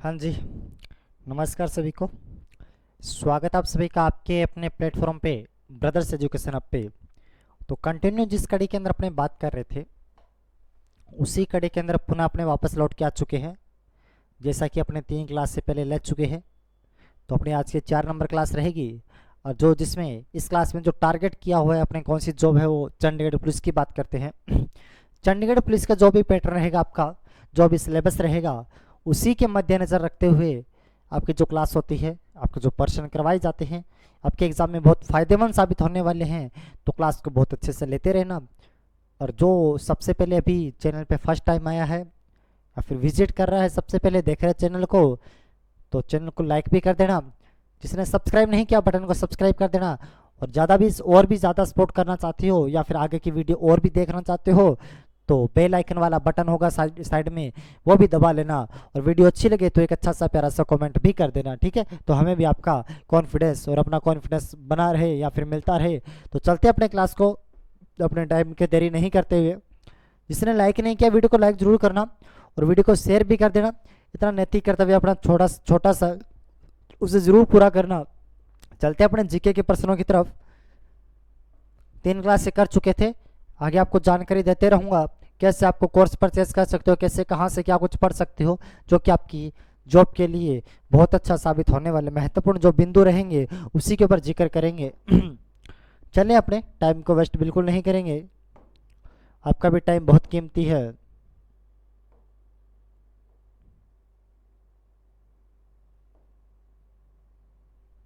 हाँ जी, नमस्कार सभी को। स्वागत आप सभी का आपके अपने प्लेटफॉर्म पे ब्रदर्स एजुकेशन ऐप पे। तो कंटिन्यू जिस कड़ी के अंदर अपने बात कर रहे थे उसी कड़ी के अंदर पुनः अपने वापस लौट के आ चुके हैं। जैसा कि अपने 3 क्लास से पहले ले चुके हैं, तो अपनी आज की 4 नंबर क्लास रहेगी। और जो जिसमें इस क्लास में जो टारगेट किया हुआ है अपने कौन सी जॉब है, वो चंडीगढ़ पुलिस की बात करते हैं। चंडीगढ़ पुलिस का जो भी पैटर्न रहेगा, आपका जो भी सिलेबस रहेगा, उसी के मद्देनज़र रखते हुए आपकी जो क्लास होती है, आपके जो पर्सन करवाए जाते हैं, आपके एग्ज़ाम में बहुत फ़ायदेमंद साबित होने वाले हैं। तो क्लास को बहुत अच्छे से लेते रहना। और जो सबसे पहले अभी चैनल पे फर्स्ट टाइम आया है या फिर विजिट कर रहा है, सबसे पहले देख रहे हैं चैनल को, तो चैनल को लाइक भी कर देना। जिसने सब्सक्राइब नहीं किया, बटन को सब्सक्राइब कर देना। और भी ज़्यादा सपोर्ट करना चाहती हो या फिर आगे की वीडियो और भी देखना चाहते हो, तो बेल आइकन वाला बटन होगा साइड में, वो भी दबा लेना। और वीडियो अच्छी लगे तो एक अच्छा सा प्यारा सा कमेंट भी कर देना, ठीक है। तो हमें भी आपका कॉन्फिडेंस और अपना कॉन्फिडेंस बना रहे या फिर मिलता रहे। तो चलते अपने क्लास को अपने टाइम के देरी नहीं करते हुए। जिसने लाइक नहीं किया, वीडियो को लाइक जरूर करना और वीडियो को शेयर भी कर देना। इतना नैतिक कर्तव्य अपना छोटा छोटा सा उसे जरूर पूरा करना। चलते अपने जीके के प्रश्नों की तरफ। 3 क्लास से कर चुके थे, आगे आपको जानकारी देते रहूँगा कैसे आपको कोर्स परचेस कर सकते हो, कैसे कहाँ से क्या कुछ पढ़ सकते हो, जो कि आपकी जॉब के लिए बहुत अच्छा साबित होने वाले महत्वपूर्ण जो बिंदु रहेंगे उसी के ऊपर जिक्र करेंगे। चलें, अपने टाइम को वेस्ट बिल्कुल नहीं करेंगे, आपका भी टाइम बहुत कीमती है।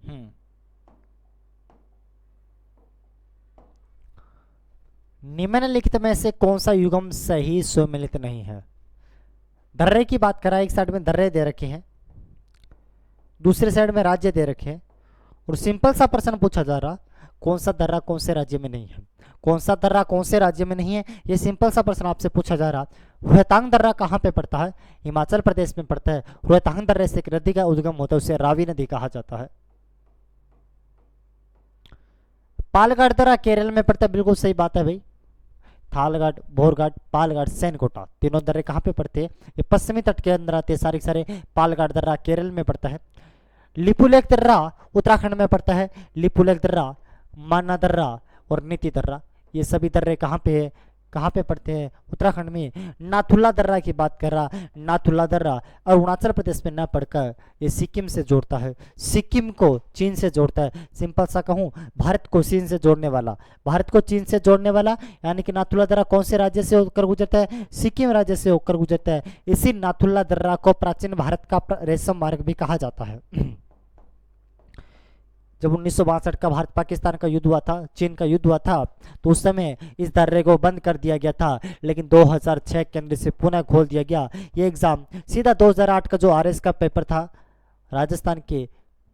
हम्म निम्नलिखित में से कौन सा युग्म सही सुमेलित नहीं है? दर्रे की बात करा, एक साइड में दर्रे दे रखे हैं, दूसरे साइड में राज्य दे रखे हैं, और सिंपल सा प्रश्न पूछा जा रहा, कौन सा दर्रा कौन से राज्य में नहीं है, कौन सा दर्रा कौन से राज्य में नहीं है, ये सिंपल सा प्रश्न आपसे पूछा जा रहा। रोहतांग दर्रा कहाँ पे पड़ता है? हिमाचल प्रदेश में पड़ता है। रोहतांग दर्रे से एक नदी का उद्गम होता है, उसे रावी नदी कहा जाता है। पालघाट दर्रा केरल में पड़ता है, बिल्कुल सही बात है भाई। थालघाट, बोरघाट, पालघाट, सैनकोटा, तीनों दर्रे कहाँ पे पड़ते हैं? ये पश्चिमी तट के अंदर आते हैं सारे सारे। पालघाट दर्रा केरल में पड़ता है। लिपुलेख दर्रा उत्तराखंड में पड़ता है। लिपुलेख दर्रा, माना दर्रा और नीति दर्रा, ये सभी दर्रे कहाँ पे पड़ते हैं? उत्तराखंड में। नाथुला दर्रा की बात कर रहा, नाथुला दर्रा अरुणाचल प्रदेश में न पड़कर ये सिक्किम से जोड़ता है, सिक्किम को चीन से जोड़ता है। सिंपल सा कहूँ, भारत को चीन से जोड़ने वाला, भारत को चीन से जोड़ने वाला, यानी कि नाथुला दर्रा कौन से राज्य से होकर गुजरता है? सिक्किम राज्य से होकर गुजरता है। इसी नाथुला दर्रा को प्राचीन भारत का रेशम मार्ग भी कहा जाता है। जब 1962 का भारत पाकिस्तान का युद्ध हुआ था, चीन का युद्ध हुआ था, तो उस समय इस दर्रे को बंद कर दिया गया था, लेकिन 2006 के अंदर से पुनः खोल दिया गया। ये एग्ज़ाम सीधा 2008 का जो आरएस का पेपर था, राजस्थान के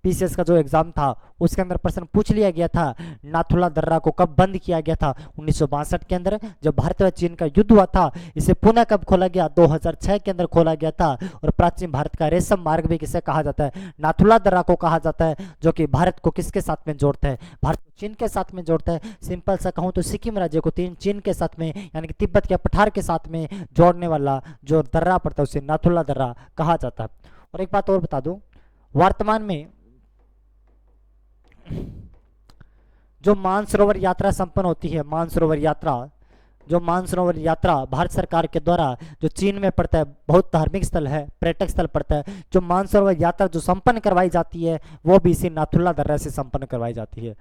पीसीएस का जो एग्जाम था, उसके अंदर प्रश्न पूछ लिया गया था, नाथुला दर्रा को कब बंद किया गया था? 1962 के अंदर, जब भारत व चीन का युद्ध हुआ था। इसे पुनः कब खोला गया? 2006 के अंदर खोला गया था। और प्राचीन भारत का रेशम मार्ग भी किसे कहा जाता है? नाथुला दर्रा को कहा जाता है, जो कि भारत को किसके साथ में जोड़ता है? भारत को चीन के साथ में जोड़ता है। सिंपल सा कहूँ तो सिक्किम राज्य को चीन के साथ में, यानी कि तिब्बत के पठार के साथ में जोड़ने वाला जो दर्रा पड़ता है, उसे नाथुला दर्रा कहा जाता है। और एक बात और बता दूं, वर्तमान में जो मानसरोवर यात्रा संपन्न होती है, मानसरोवर यात्रा, जो मानसरोवर यात्रा भारत सरकार के द्वारा जो चीन में पड़ता है, बहुत धार्मिक स्थल है, पर्यटक स्थल पड़ता है, जो मानसरोवर यात्रा जो संपन्न करवाई जाती है, वो भी इसी नाथुला दर्रे से संपन्न करवाई जाती है,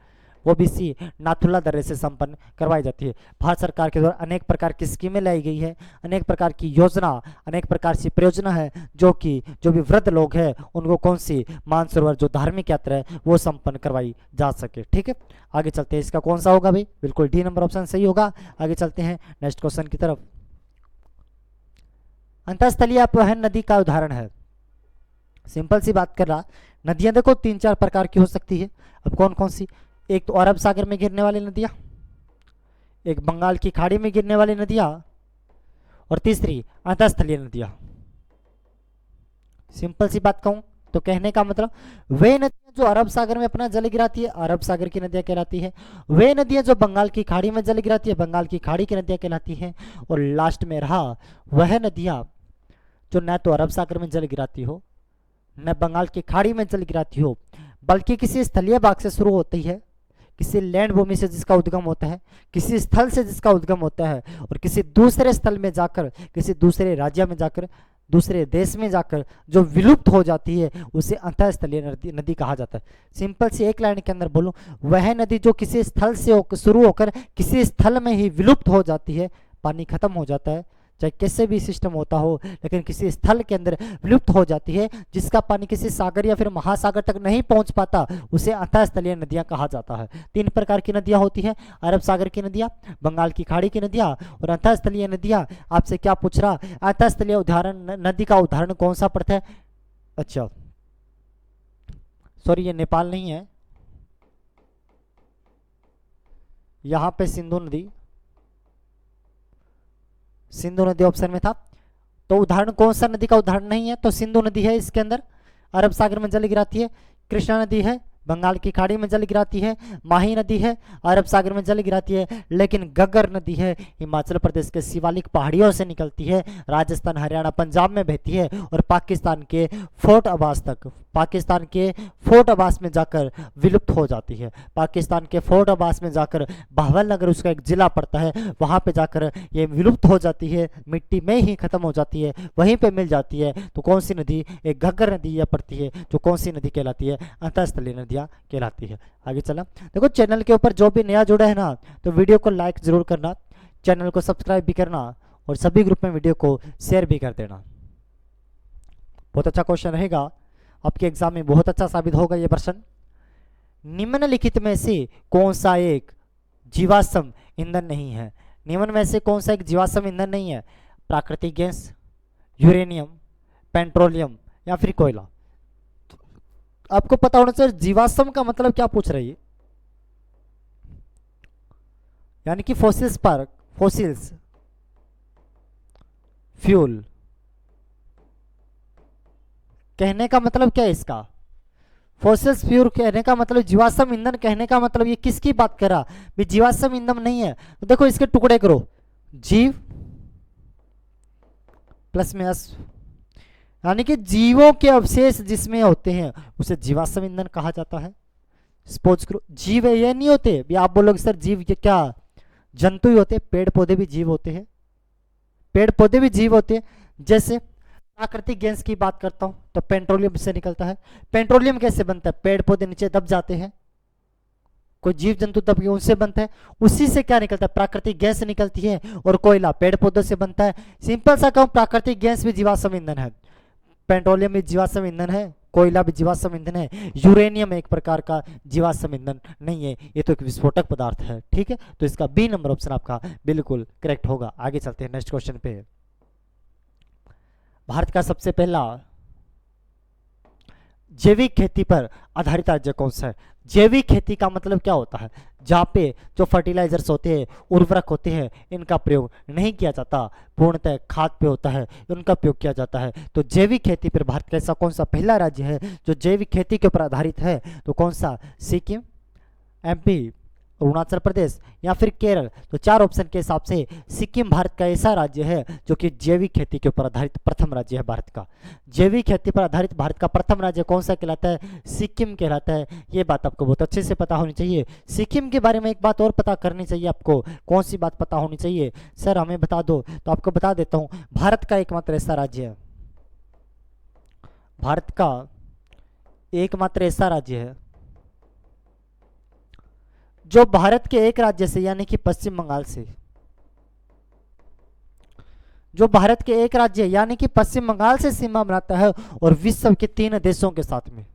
वो भी इसी नाथुला दर्रे से संपन्न करवाई जाती है। भारत सरकार के द्वारा अनेक प्रकार की स्कीमें लाई गई है, अनेक प्रकार की योजना, अनेक प्रकार की परियोजना है, जो भी वृद्ध लोग हैं उनको कौन सी मानसरोवर जो धार्मिक यात्रा है वो संपन्न करवाई जा सके, ठीक है। आगे चलते हैं, इसका कौन सा होगा भाई? बिल्कुल डी नंबर ऑप्शन सही होगा। आगे चलते हैं नेक्स्ट क्वेश्चन की तरफ। अंतःस्थलीय अपवहन नदी का उदाहरण है। सिंपल सी बात कर रहा, नदियां देखो 3-4 प्रकार की हो सकती है। अब कौन कौन सी? एक तो अरब सागर में गिरने वाली नदियां, एक बंगाल की खाड़ी में गिरने वाली नदियां, और तीसरी अंतःस्थलीय नदियां। सिंपल सी बात कहूं तो कहने का मतलब, वे नदियां जो अरब सागर में अपना जल गिराती है, अरब सागर की नदियां कहलाती है। वे नदियां जो बंगाल की खाड़ी में जल गिराती है, बंगाल की खाड़ी की नदियां कहलाती हैं। और लास्ट में रहा वह नदियां जो न तो अरब सागर में जल गिराती हो न बंगाल की खाड़ी में जल गिराती हो, बल्कि किसी स्थलीय भाग से शुरू होती है, किसी लैंड भूमि से जिसका उद्गम होता है, किसी स्थल से जिसका उद्गम होता है, और किसी दूसरे स्थल में जाकर, किसी दूसरे राज्य में जाकर, दूसरे देश में जाकर जो विलुप्त हो जाती है, उसे अंतःस्थलीय नदी कहा जाता है। सिंपल सी एक लाइन के अंदर बोलूं, वह नदी जो किसी स्थल से शुरू होकर किसी स्थल में ही विलुप्त हो जाती है, पानी खत्म हो जाता है, चाहे कैसे भी सिस्टम होता हो, लेकिन किसी स्थल के अंदर विलुप्त हो जाती है, जिसका पानी किसी सागर या फिर महासागर तक नहीं पहुंच पाता, उसे अंतःस्थलीय नदियां कहा जाता है। 3 प्रकार की नदियां होती हैं, अरब सागर की नदियां, बंगाल की खाड़ी की नदियां और अंतःस्थलीय नदियां। आपसे क्या पूछ रहा, अंतःस्थलीय उदाहरण नदी का उदाहरण कौन सा पड़ता है? अच्छा सॉरी, ये नेपाल नहीं है, यहां पे सिंधु नदी, सिंधु नदी ऑप्शन में था, तो उदाहरण कौन सा नदी का उदाहरण नहीं है? तो सिंधु नदी है इसके अंदर, अरब सागर में जल गिराती है। कृष्णा नदी है, बंगाल की खाड़ी में जल गिराती है। माही नदी है, अरब सागर में जल गिराती है। लेकिन गगर नदी है, हिमाचल प्रदेश के शिवालिक पहाड़ियों से निकलती है, राजस्थान हरियाणा पंजाब में बहती है और पाकिस्तान के फोर्ट अब्बास तक, पाकिस्तान के फोर्ट अब्बास में जाकर विलुप्त हो जाती है। पाकिस्तान के फोर्ट अब्बास में जाकर भावल नगर उसका एक जिला पड़ता है, वहाँ पे जाकर ये विलुप्त हो जाती है, मिट्टी में ही खत्म हो जाती है, वहीं पे मिल जाती है। तो कौन सी नदी? एक घग्गर नदी यह पड़ती है, जो कौन सी नदी कहलाती है? अंतःस्थलीय नदियाँ कहलाती है। आगे चला, देखो चैनल के ऊपर जो भी नया जुड़ा है ना, तो वीडियो को लाइक जरूर करना, चैनल को सब्सक्राइब भी करना और सभी ग्रुप में वीडियो को शेयर भी कर देना। बहुत अच्छा क्वेश्चन रहेगा आपके एग्जाम में, बहुत अच्छा साबित होगा ये प्रश्न। निम्नलिखित में से कौन सा एक जीवाश्म ईंधन नहीं है? निम्न में से कौन सा एक जीवाश्म ईंधन नहीं है? प्राकृतिक गैस, यूरेनियम, पेट्रोलियम या फिर कोयला। आपको पता होना चाहिए जीवाश्म का मतलब क्या पूछ रही है, यानी कि फोसिल्स पर, फोसिल्स फ्यूल कहने का मतलब क्या है इसका? फोसिल्स फ्यूल कहने का मतलब, जीवाश्म ईंधन कहने का मतलब ये किसकी बात कर रहा भी? जीवाश्म ईंधन नहीं है। तो देखो इसके टुकड़े करो, जीव प्लस में एस, यानी कि जीवों के अवशेष जिसमें होते हैं उसे जीवाश्म ईंधन कहा जाता है। सपोज करो जीव है, ये नहीं होते भी, आप बोलोगे सर जीव ये क्या जंतु ही होते? पेड़ पौधे भी जीव होते हैं, पेड़ पौधे भी जीव होते हैं। जैसे प्राकृतिक गैस की बात करता हूं तो पेट्रोलियम से निकलता है। पेट्रोलियम कैसे बनता है? पेड़ पौधे नीचे दब जाते हैं, कोई जीव जंतु दब गए उनसे बनता है, उसी से क्या निकलता है? प्राकृतिक गैस निकलती है। और कोयला पेड़ पौधों से बनता है। सिंपल सा कहूं, प्राकृतिक गैस भी जीवाश्म ईंधन है, पेट्रोलियम भी जीवाश्म ईंधन है, कोयला भी जीवाश्म ईंधन है। यूरेनियम एक प्रकार का जीवाश्म ईंधन नहीं है, ये तो एक विस्फोटक पदार्थ है। ठीक है, तो इसका बी नंबर ऑप्शन आपका बिल्कुल करेक्ट होगा। आगे चलते हैं नेक्स्ट क्वेश्चन पे। भारत का सबसे पहला जैविक खेती पर आधारित राज्य कौन सा है? जैविक खेती का मतलब क्या होता है? जहाँ पे जो फर्टिलाइजर्स होते हैं, उर्वरक होते हैं, इनका प्रयोग नहीं किया जाता, पूर्णतः खाद पे होता है, उनका प्रयोग किया जाता है। तो जैविक खेती पर भारत का ऐसा कौन सा पहला राज्य है जो जैविक खेती के ऊपर आधारित है? तो कौन सा? सिक्किम, एमपी, अरुणाचल प्रदेश या फिर केरल। तो 4 ऑप्शन के हिसाब से सिक्किम भारत का ऐसा राज्य है जो कि जैविक खेती के ऊपर आधारित प्रथम राज्य है भारत का। जैविक खेती पर आधारित भारत का प्रथम राज्य कौन सा कहलाता है? सिक्किम कहलाता है। ये बात आपको बहुत अच्छे से पता होनी चाहिए। सिक्किम के बारे में एक बात और पता करनी चाहिए आपको। कौन सी बात पता होनी चाहिए? सर हमें बता दो, तो आपको बता देता हूँ। भारत का एकमात्र ऐसा राज्य है, भारत का एकमात्र ऐसा राज्य है जो भारत के एक राज्य से, यानी कि पश्चिम बंगाल से, जो भारत के एक राज्य यानी कि पश्चिम बंगाल से सीमा बनाता है और विश्व के 3 देशों के साथ में,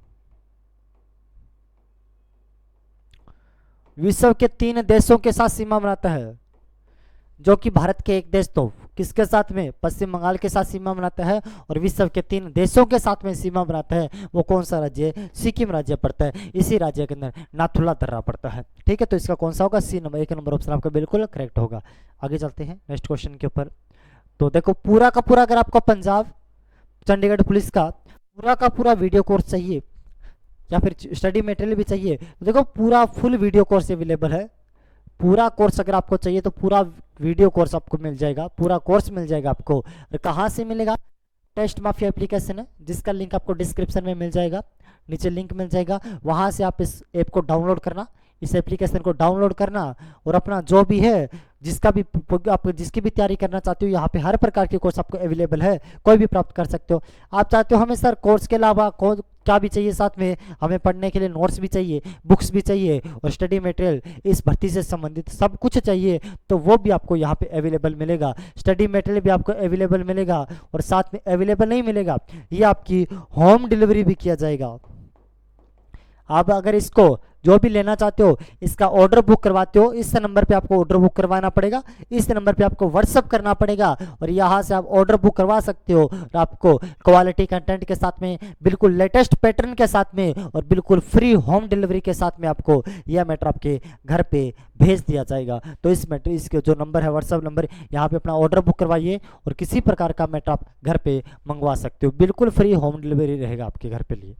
विश्व के 3 देशों के साथ सीमा बनाता है। जो कि भारत के एक देश, तो किसके साथ में? पश्चिम बंगाल के साथ सीमा बनाता है और विश्व के 3 देशों के साथ में सीमा बनाता है। वो कौन सा राज्य है? सिक्किम राज्य पड़ता है। इसी राज्य के अंदर नाथुला दर्रा पड़ता है। ठीक है, तो इसका कौन सा होगा? सी नंबर, 1 नंबर ऑप्शन आपका बिल्कुल करेक्ट होगा। आगे चलते हैं नेक्स्ट क्वेश्चन के ऊपर। तो देखो पूरा का पूरा, अगर आपको पंजाब चंडीगढ़ पुलिस का पूरा का पूरा वीडियो कोर्स चाहिए या फिर स्टडी मटेरियल भी चाहिए, तो देखो पूरा फुल वीडियो कोर्स अवेलेबल है। पूरा कोर्स अगर आपको चाहिए तो पूरा वीडियो कोर्स आपको मिल जाएगा, पूरा कोर्स मिल जाएगा आपको। और कहाँ से मिलेगा? टेस्ट माफिया एप्लीकेशन है, जिसका लिंक आपको डिस्क्रिप्शन में मिल जाएगा, नीचे लिंक मिल जाएगा, वहाँ से आप इस ऐप को डाउनलोड करना, इस एप्लीकेशन को डाउनलोड करना और अपना जो भी है, जिसका भी आप जिसकी भी तैयारी करना चाहते हो, यहाँ पे हर प्रकार के कोर्स आपको अवेलेबल है, कोई भी प्राप्त कर सकते हो। आप चाहते हो हमें सर कोर्स के अलावा क्या भी चाहिए, साथ में हमें पढ़ने के लिए नोट्स भी चाहिए, बुक्स भी चाहिए और स्टडी मटेरियल इस भर्ती से संबंधित सब कुछ चाहिए, तो वो भी आपको यहाँ पे अवेलेबल मिलेगा। स्टडी मटेरियल भी आपको अवेलेबल मिलेगा और साथ में अवेलेबल नहीं मिलेगा, ये आपकी होम डिलीवरी भी किया जाएगा। आप अगर इसको जो भी लेना चाहते हो, इसका ऑर्डर बुक करवाते हो, इस नंबर पे आपको ऑर्डर बुक करवाना पड़ेगा, इस नंबर पे आपको व्हाट्सअप करना पड़ेगा और यहाँ से आप ऑर्डर बुक करवा सकते हो और आपको क्वालिटी कंटेंट के साथ में, बिल्कुल लेटेस्ट पैटर्न के साथ में और बिल्कुल फ्री होम डिलीवरी के साथ में आपको यह मैटर आपके घर पे भेज दिया जाएगा। तो इस मैटर, इसके जो नंबर है व्हाट्सअप नंबर, यहाँ पे अपना ऑर्डर बुक करवाइए और किसी प्रकार का मैटर आप घर पे मंगवा सकते हो, बिल्कुल फ्री होम डिलीवरी रहेगा आपके घर पे लिए।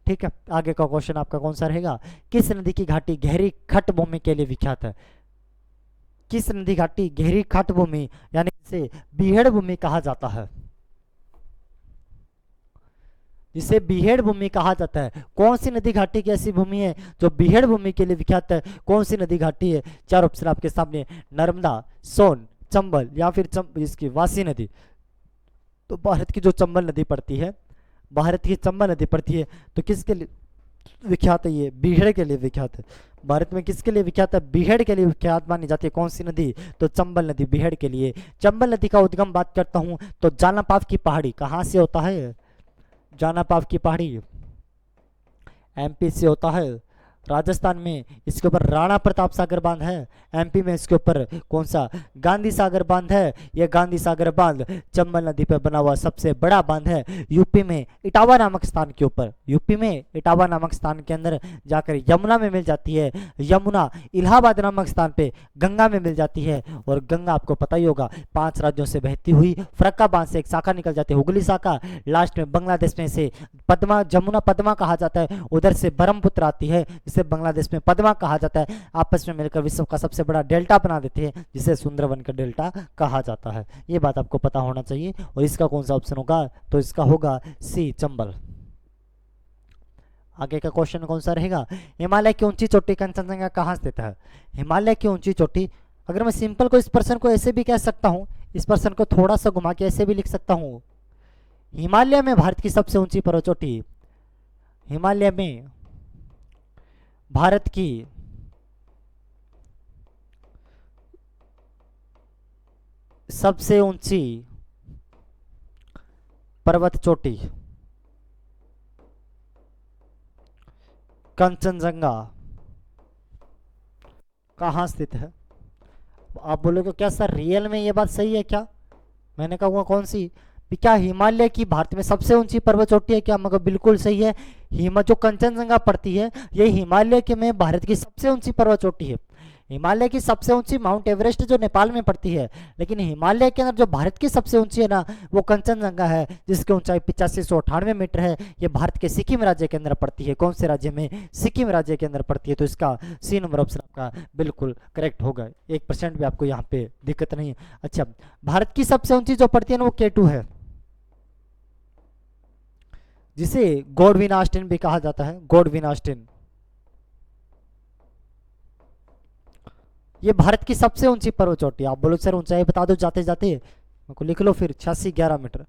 ठीक है, आगे का क्वेश्चन आपका कौन सा रहेगा? किस नदी की घाटी गहरी खट भूमि के लिए विख्यात है? किस नदी घाटी गहरी खट भूमि यानी जिसे बीहड़ भूमि कहा जाता है? जिसे बीहड़ भूमि कहा जाता है, कौन सी नदी घाटी की ऐसी भूमि है जो बीहड़ भूमि के लिए विख्यात है? कौन सी नदी घाटी है? चार ऑप्शन आपके सामने, नर्मदा, सोन, चंबल या फिर इसकी वासी नदी। तो भारत की जो चंबल नदी पड़ती है, भारत की चंबल नदी पड़ती है, तो किसके लिए विख्यात है? ये बीहड़ के लिए विख्यात है। भारत में किसके लिए विख्यात है? बीहड़ के लिए विख्यात मानी जाती है। कौन सी नदी? तो चंबल नदी, बीहड़ के लिए। चंबल नदी का उद्गम बात करता हूं तो जानापाव की पहाड़ी कहाँ से होता है? जानापाव की पहाड़ी एमपी से होता है। राजस्थान में इसके ऊपर राणा प्रताप सागर बांध है। एमपी में इसके ऊपर कौन सा? गांधी सागर बांध है। यह गांधी सागर बांध चंबल नदी पर बना हुआ सबसे बड़ा बांध है। यूपी में इटावा नामक स्थान के ऊपर, यूपी में इटावा नामक स्थान के अंदर जाकर यमुना में मिल जाती है। यमुना इलाहाबाद नामक स्थान पे गंगा में मिल जाती है और गंगा आपको पता ही होगा 5 राज्यों से बहती हुई फरक्का बांध से एक शाखा निकल जाती है, हुगली शाखा। लास्ट में बांग्लादेश में से पद्मा, जमुना पद्मा कहा जाता है, उधर से ब्रह्मपुत्र आती है जिसे बांग्लादेश में पद्मा कहा जाता है। आपस में मिलकर विश्व का सबसे बड़ा डेल्टा बना देते हैं जिसे सुंदरवन का डेल्टा कहा जाता है। ये बात आपको पता होना चाहिए। और इसका कौन सा ऑप्शन होगा? तो इसका होगा सी, चंबल। आगे का क्वेश्चन कौन सा रहेगा? हिमालय की ऊंची चोटी कंचनजंगा कहाँ स्थित है? हिमालय की ऊंची चोटी, अगर मैं सिंपल को इस पर्सन को ऐसे भी कह सकता हूँ, इस पर्सन को थोड़ा सा घुमा के ऐसे भी लिख सकता हूँ, हिमालय में भारत की सबसे ऊंची पर्वत चोटी, हिमालय में भारत की सबसे ऊंची पर्वत चोटी कंचनजंगा कहाँ स्थित है? आप बोलोगे क्या सर रियल में ये बात सही है क्या? मैंने कहूँगा कौन सी? क्या हिमालय की भारत में सबसे ऊंची पर्वत चोटी है क्या? मगर बिल्कुल सही है। जो कंचनजंगा पड़ती है ये हिमालय के में भारत की सबसे ऊंची पर्वत चोटी है। हिमालय की सबसे ऊंची माउंट एवरेस्ट जो नेपाल में पड़ती है, लेकिन हिमालय के अंदर जो भारत की सबसे ऊंची है ना, वो कंचनजंगा है जिसकी ऊंचाई 8598 मीटर है। ये भारत के सिक्किम राज्य के अंदर पड़ती है। कौन से राज्य में? सिक्किम राज्य के अंदर पड़ती है। तो इसका सी नंबर ऑप्शन आपका बिल्कुल करेक्ट होगा। 1% भी आपको यहाँ पे दिक्कत नहीं है। अच्छा, भारत की सबसे ऊंची जो पड़ती है ना वो K2 है, जिसे गॉडविन ऑस्टिन भी कहा जाता है। गॉडविन ऑस्टिन ये भारत की सबसे ऊंची पर्वत चोटी। आप बोलो सर ऊंचाई बता दो जाते जाते, मेरे को लिख लो फिर। 8611 मीटर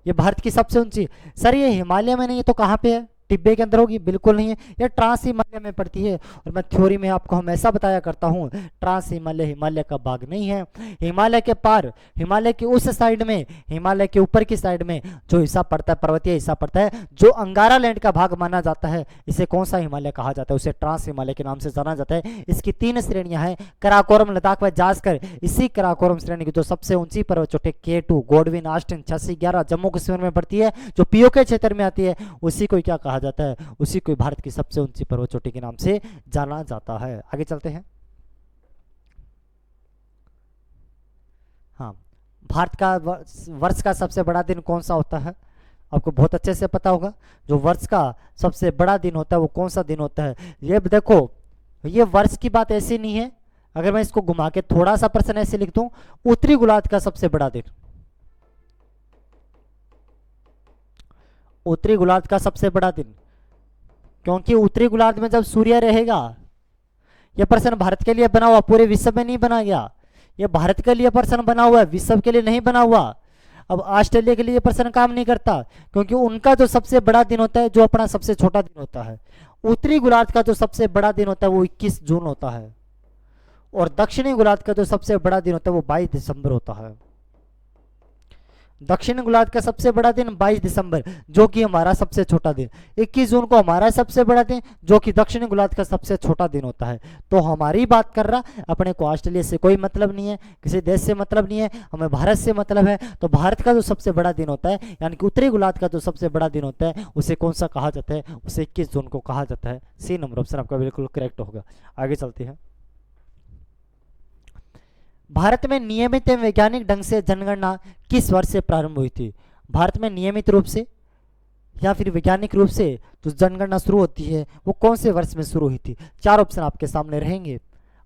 ये भारत की सबसे ऊंची। सर ये हिमालय में नहीं है तो कहाँ पे है? टिब्बे के अंदर होगी? बिल्कुल नहीं है, यह ट्रांस हिमालय में पड़ती है। और मैं थ्योरी में आपको हमेशा बताया करता हूँ, ट्रांस हिमालय हिमालय का भाग नहीं है। हिमालय के पार, हिमालय की उस साइड में, हिमालय के ऊपर की साइड में जो हिस्सा पड़ता है, पर्वतीय हिस्सा पड़ता है, जो अंगारा लैंड का भाग माना जाता है, इसे कौन सा हिमालय कहा जाता है? उसे ट्रांस हिमालय के नाम से जाना जाता है। इसकी 3 श्रेणियां हैं, कराकोरम, लद्दाख व जास्कर। इसी कराकोरम श्रेणी की जो सबसे ऊंची पर्वत चोटी K2 Godwin Austen 8611 Jammu Kashmir में पड़ती है, जो पीओके क्षेत्र में आती है, उसी को क्या कहा जाता है? उसी को भारत की सबसे ऊंची पर्वत चोटी के नाम से जाना जाता है। आगे चलते हैं। हाँ, भारत का वर्ष का सबसे बड़ा दिन कौन सा होता है? आपको बहुत अच्छे से पता होगा। जो वर्ष का सबसे बड़ा दिन होता है वो कौन सा दिन होता है? ये देखो, ये वर्ष की बात ऐसी नहीं है। अगर मैं इसको घुमा के थोड़ा सा प्रश्न ऐसे लिख दूं, उत्तरी गोलार्ध का सबसे बड़ा दिन, उत्तरी गोलार्ध का सबसे बड़ा दिन, क्योंकि उत्तरी गोलार्ध में जब सूर्य रहेगा, यह प्रश्न भारत के लिए बना हुआ, पूरे विश्व में नहीं बना गया, यह भारत के लिए प्रश्न बना हुआ है, विश्व के लिए नहीं बना हुआ। अब ऑस्ट्रेलिया के लिए प्रश्न काम नहीं करता, क्योंकि उनका जो सबसे बड़ा दिन होता है, जो अपना सबसे छोटा दिन होता है। उत्तरी गोलार्ध का जो सबसे बड़ा दिन होता है वो 21 जून होता है, और दक्षिणी गोलार्ध का जो सबसे बड़ा दिन होता है वो 22 दिसंबर होता है। दक्षिण गोलार्ध का सबसे बड़ा दिन 22 दिसंबर, जो कि हमारा सबसे छोटा दिन। 21 जून को हमारा सबसे बड़ा दिन, जो कि दक्षिण गोलार्ध का सबसे छोटा दिन होता है। तो हमारी बात कर रहा, अपने को ऑस्ट्रेलिया से कोई मतलब नहीं है, किसी देश से मतलब नहीं है, हमें भारत से मतलब है। तो भारत का जो सबसे बड़ा दिन होता है, यानी कि उत्तरी गोलार्ध का जो सबसे बड़ा दिन होता है, उसे कौन सा कहा जाता है? उसे 21 जून को कहा जाता है। सी नंबर ऑप्शन आपका बिल्कुल करेक्ट होगा। आगे चलते हैं। भारत में नियमित एवं वैज्ञानिक ढंग से जनगणना किस वर्ष से प्रारंभ हुई थी? भारत में नियमित रूप से या फिर वैज्ञानिक रूप से जो जनगणना शुरू होती है वो कौन से वर्ष में शुरू हुई थी? चार ऑप्शन आपके सामने रहेंगे।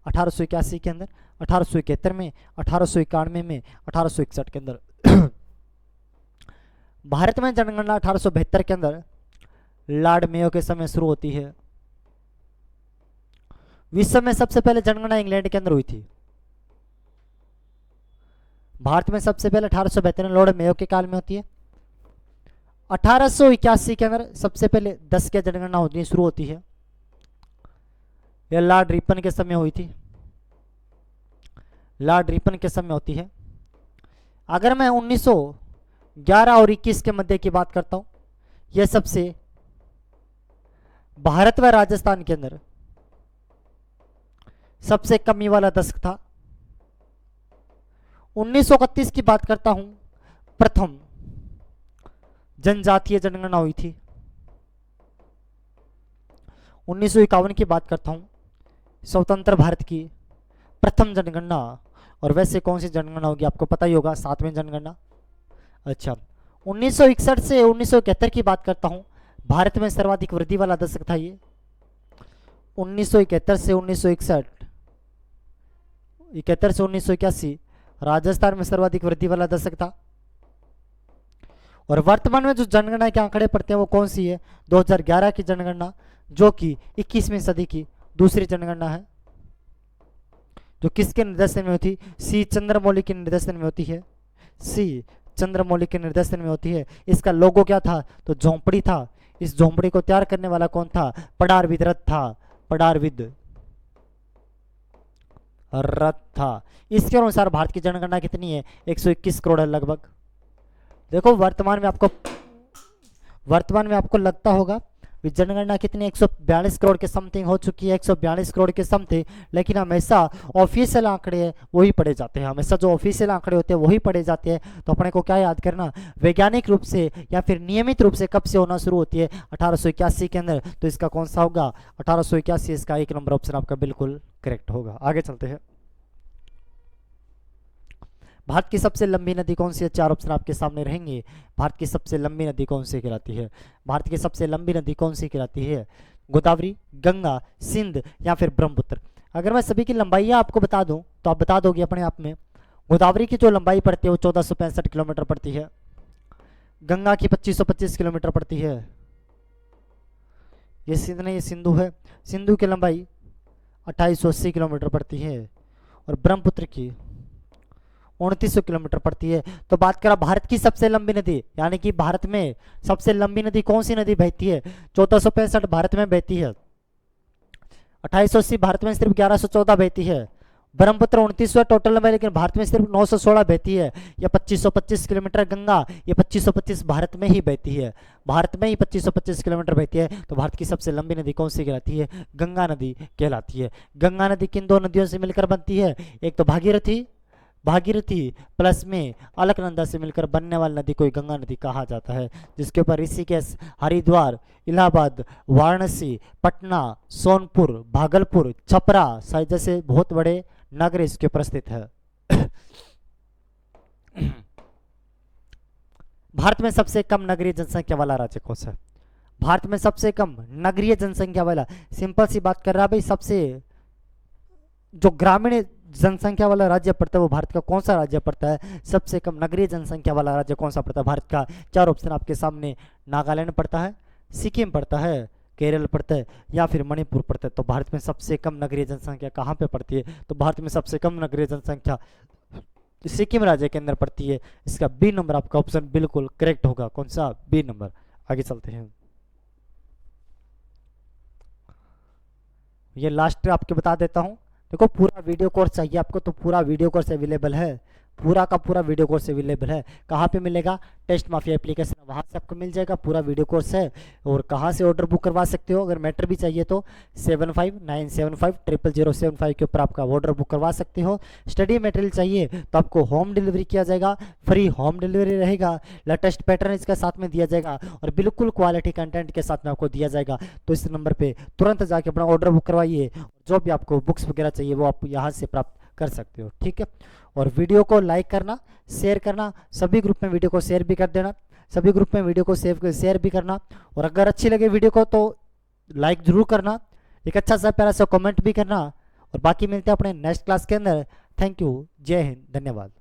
1881 के अंदर, 1871 में, 1891 में, 1861 के अंदर। भारत में जनगणना 1872 के अंदर लॉर्ड मेयो के समय शुरू होती है। विश्व में सबसे पहले जनगणना इंग्लैंड के अंदर हुई थी। भारत में सबसे पहले 1872 में लॉर्ड मेयो के काल में होती है। 1881 के अंदर सबसे पहले 10 की जनगणना होती शुरू होती है, यह लॉर्ड रिपन के समय हुई थी। लॉर्ड रिपन के समय होती है। अगर मैं 1911 और 21 के मध्य की बात करता हूं, यह सबसे भारत व राजस्थान के अंदर सबसे कमी वाला दशक था। 1931 की बात करता हूं, प्रथम जनजातीय जनगणना हुई थी। 1951 की बात करता हूं, स्वतंत्र भारत की प्रथम जनगणना। और वैसे कौन सी जनगणना होगी आपको पता ही होगा, 7वीं जनगणना। अच्छा, 1961 से 1971 की बात करता हूं, भारत में सर्वाधिक वृद्धि वाला दशक था ये। 1971 से 1961, 71 से 1981 राजस्थान में सर्वाधिक वृद्धि वाला दशक था। और वर्तमान में जो जनगणना के आंकड़े पड़ते हैं वो कौन सी है? 2011 की जनगणना, जो कि 21वीं सदी की दूसरी जनगणना है, जो किसके निर्देशन में होती? सी चंद्रमौली के निर्देशन में होती है। सी चंद्रमौली के निर्देशन में होती है। इसका लोगो क्या था? तो झोंपड़ी था। इस झोंपड़ी को तैयार करने वाला कौन था? पडारविद रथ था। पडारविद रथ था। इसके अनुसार भारत की जनगणना कितनी है? 121 करोड़ है लगभग। देखो वर्तमान में आपको लगता होगा जनगणना कितनी 142 करोड़ के समथिंग हो चुकी है, 142 करोड़ के समथिंग। लेकिन हमेशा ऑफिशियल आंकड़े वही पढ़े जाते हैं, हमेशा जो ऑफिशियल आंकड़े होते हैं वही पढ़े जाते हैं। तो अपने को क्या याद करना, वैज्ञानिक रूप से या फिर नियमित रूप से कब से होना शुरू होती है? 1881 के अंदर। तो इसका कौन सा होगा? 1881। इसका 1 नंबर ऑप्शन आपका बिल्कुल करेक्ट होगा। आगे चलते हैं। भारत की सबसे लंबी नदी कौन सी है? 4 ऑप्शन आपके सामने रहेंगे। भारत की सबसे लंबी नदी कौन सी कहलाती है? भारत की सबसे लंबी नदी कौन सी कहलाती है? गोदावरी, गंगा, सिंध या फिर ब्रह्मपुत्र? अगर मैं सभी की लंबाइयाँ आपको बता दूं तो आप बता दोगे अपने आप में। गोदावरी की जो लंबाई पड़ती है वो 1465 किलोमीटर पड़ती है। गंगा की 2525 किलोमीटर पड़ती है। ये सिंध नहीं, ये सिंधु है। सिंधु की लंबाई 2880 किलोमीटर पड़ती है। और ब्रह्मपुत्र की 2900 किलोमीटर पड़ती है। तो बात करा भारत की सबसे लंबी नदी, यानी कि भारत में सबसे लंबी नदी कौन सी नदी बहती है? 1465 भारत में बहती है। 2880 भारत में सिर्फ 1114 बहती है। ब्रह्मपुत्र 2900 टोटल लंबाई, लेकिन भारत में सिर्फ 916 बहती है। या 2525 किलोमीटर गंगा, ये 2525 भारत में ही बहती है। भारत में ही 2525 किलोमीटर बहती है। तो भारत की सबसे लंबी नदी कौन सी कहलाती है? गंगा नदी कहलाती है। गंगा नदी किन दो नदियों से मिलकर बनती है? एक तो भागीरथी प्लस में अलकनंदा से मिलकर बनने वाली नदी को गंगा नदी कहा जाता है, जिसके ऊपर ऋषिकेश, हरिद्वार, इलाहाबाद, वाराणसी, पटना, सोनपुर, भागलपुर, छपरा शायद जैसे बहुत बड़े नगर इसके ऊपर स्थित है। भारत में सबसे कम नगरीय जनसंख्या वाला राज्य कौन सा है? भारत में सबसे कम नगरीय जनसंख्या वाला, सिंपल सी बात कर रहा भाई, सबसे जो ग्रामीण जनसंख्या वाला राज्य पड़ता है वो भारत का कौन सा राज्य पड़ता है? सबसे कम नगरीय जनसंख्या वाला राज्य कौन सा पड़ता है भारत का? चार ऑप्शन आपके सामने, नागालैंड पड़ता है, सिक्किम पड़ता है, केरल पड़ता है या फिर मणिपुर पड़ता है। तो भारत में सबसे कम नगरीय जनसंख्या कहाँ पे पड़ती है? तो भारत में सबसे कम नगरीय जनसंख्या सिक्किम राज्य के अंदर पड़ती है। इसका बी नंबर आपका ऑप्शन बिल्कुल करेक्ट होगा। कौन सा? B number. आगे चलते हैं। ये लास्ट आपके बता देता हूँ। देखो पूरा वीडियो कोर्स चाहिए आपको तो पूरा वीडियो कोर्स अवेलेबल है, पूरा का पूरा वीडियो कोर्स अवेलेबल है। कहाँ पे मिलेगा? टेस्ट माफिया एप्लीकेशन, वहाँ से आपको मिल जाएगा, पूरा वीडियो कोर्स है। और कहाँ से ऑर्डर बुक करवा सकते हो? अगर मैटर भी चाहिए तो 7597500075 के ऊपर आपका ऑर्डर बुक करवा सकते हो। स्टडी मटेरियल चाहिए तो आपको होम डिलीवरी किया जाएगा, फ्री होम डिलीवरी रहेगा। लेटेस्ट पैटर्न इसके साथ में दिया जाएगा और बिल्कुल क्वालिटी कंटेंट के साथ में आपको दिया जाएगा। तो इस नंबर पे तुरंत जाके अपना ऑर्डर बुक करवाइए। जो भी आपको बुक्स वगैरह चाहिए वो आप यहाँ से प्राप्त कर सकते हो, ठीक है। और वीडियो को लाइक करना, शेयर करना, सभी ग्रुप में वीडियो को शेयर भी कर देना, सभी ग्रुप में वीडियो को शेयर भी करना। और अगर अच्छी लगे वीडियो को तो लाइक जरूर करना, एक अच्छा सा प्यारा सा कमेंट भी करना। और बाकी मिलते हैं अपने नेक्स्ट क्लास के अंदर। थैंक यू, जय हिंद, धन्यवाद।